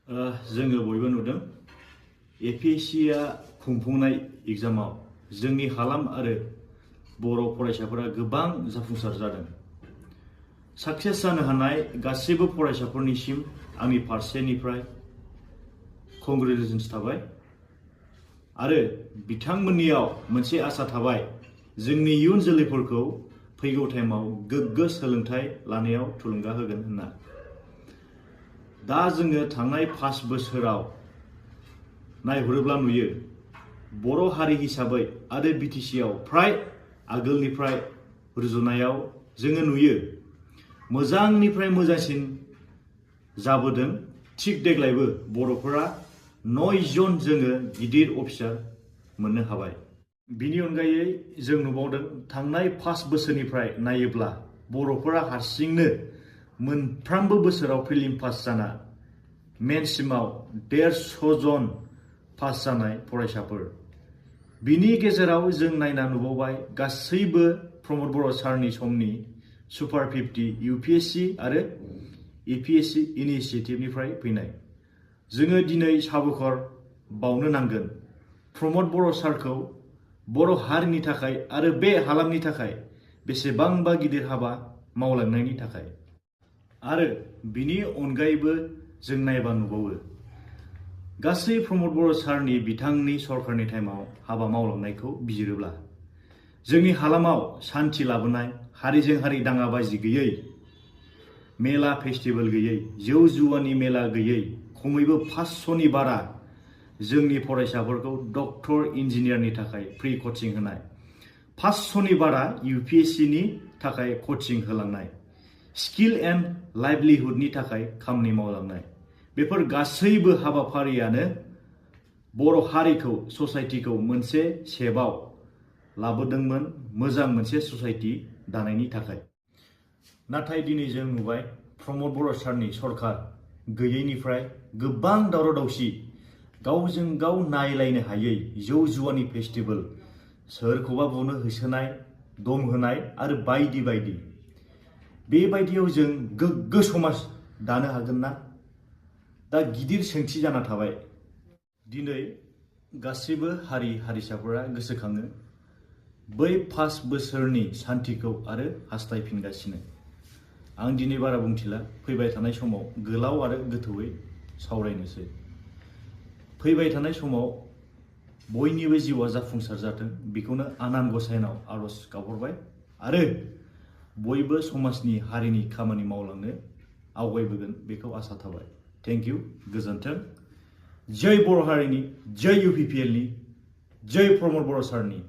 जोङो बयबो नुदों एपिएससिआ खुंफुंनाय एग्जामाव जोंनि हालाम आरो बर' फरायसाफोरा गोबां जाफुंसार जादों। साक्सेस जानो हानाय गासैबो फरायसाफोरनिसिम आंनि फारसेनिफ्राय कंग्रेचुलेशन्स थाबाय आरो बिथांमोननियाव मोनसे आसा थाबाय जोंनि इयुन जोलैफोरखौ फैगौ टाइमाव गोग्गो सोलोंथाइ लानायाव थुलुंगा होगोन होनना। दा जोङो थांनाय 5 बोसोराव नायहरोब्ला नुयो बर' हारि हिसाबै आरो बिटिसिआव फ्राय आगोलनिफ्राय रुजुनायाव जोङो नुयो मोजांनिफ्राय मोजांसिन जाबोदों। थिग देग्लायबो बर'फोरा 9 जन जोङो गिदिर अफिसार मोननो हाबाय। बिनि अनगायै जों नुबावदों थांनाय 5 बोसोरनिफ्राय नायोब्ला बर'फोरा हारसिंनो मोनफ्रोमबो बोसोराव प्रिलिम पास जाना मेनसिमाव 150 जन पास जानाय फरायसाफोर। बिनि गेजेराव जों नायना नुबावबाय गासैबो प्रमद बर' सारनि समनि सुपार 50 यूपीएससी आरो एपीएससी इनिशिएटिभनिफ्राय फैनाय। जोङो दिनै साबायखर बावनो नांगोन प्रमद बर' सारखौ बर' हारिनि थाखाय आरो बे हालामनि थाखाय बेसेबांबा गिदिर हाबा मावलांनायनि थाखाय। आरो बिनि अनगायैबो जों नायबा नुबावो गासै प्रमद बर' सारनि बिथांनि सरकारनि टाइमाव हाबा मावलांनायखौ बिजिरोब्ला जोंनि हालामाव शान्ति लाबोनाय, हारिजों हारि दाङाबाजि गैयै, मेला फेस्टिभेल गैयै, जौ जुवानि मेला गैयै, खमैबो 500नि बारा जोंनि फरायसाफोरखौ डक्टर इन्जिनियारनि थाखाय फ्रि कचिं होनाय, 500नि बारा यूपीएससीनि थाखाय कचिं होलांनाय, स्किल एन्ड लाइभलिहुडनि थाखाय खामानि मावलांनाय, बेफोर गासैबो हाबाफारियानो बर' हारिखौ ससाइटिखौ मोनसे सेपआव लाबोदोंमोन, मोजां मोनसे ससाइटि दानायनि थाखाय। नाथाय दिनै जों नुबाय प्रमद बर' सारनि सरकार गैयैनिफ्राय गोबां दावराव दावसि, गावजों गाव नायलायनो हायै, जौ जुवानि फेस्टिभेल, सोरखौबा बुनो होसोनाय, दम होनाय आरो बायदि बायदि। बेबायदियाव जों गोग्गो समाज दानो हागोन ना? दा गिदिर सोंथि जाना थाबाय। दिनै गासैबो हारि हारिसाफोरा गोसोखाङो बै 5 बोसोरनि सान्थिखौ आरो हास्थायफिनगासिनो। आं दिनै बारा बुंथिला, फैबाय थानाय समाव गोलाव आरो गोथौयै सावरायनोसै। फैबाय थानाय समाव बयनिबो जिउआ जाफुंसार जाथों बेखौनो आनान गसाइनाव आरज गाबहरबाय आरो बयबो समाजनि हारिनि खामानि मावलांनो आवगायबोगोन बेखौ आसा थाबाय। थेंक इउ, गोजोन्थों। जय बर' हारिनि, जय यूपीपीएलनि, जय प्रमद बर' सारनि।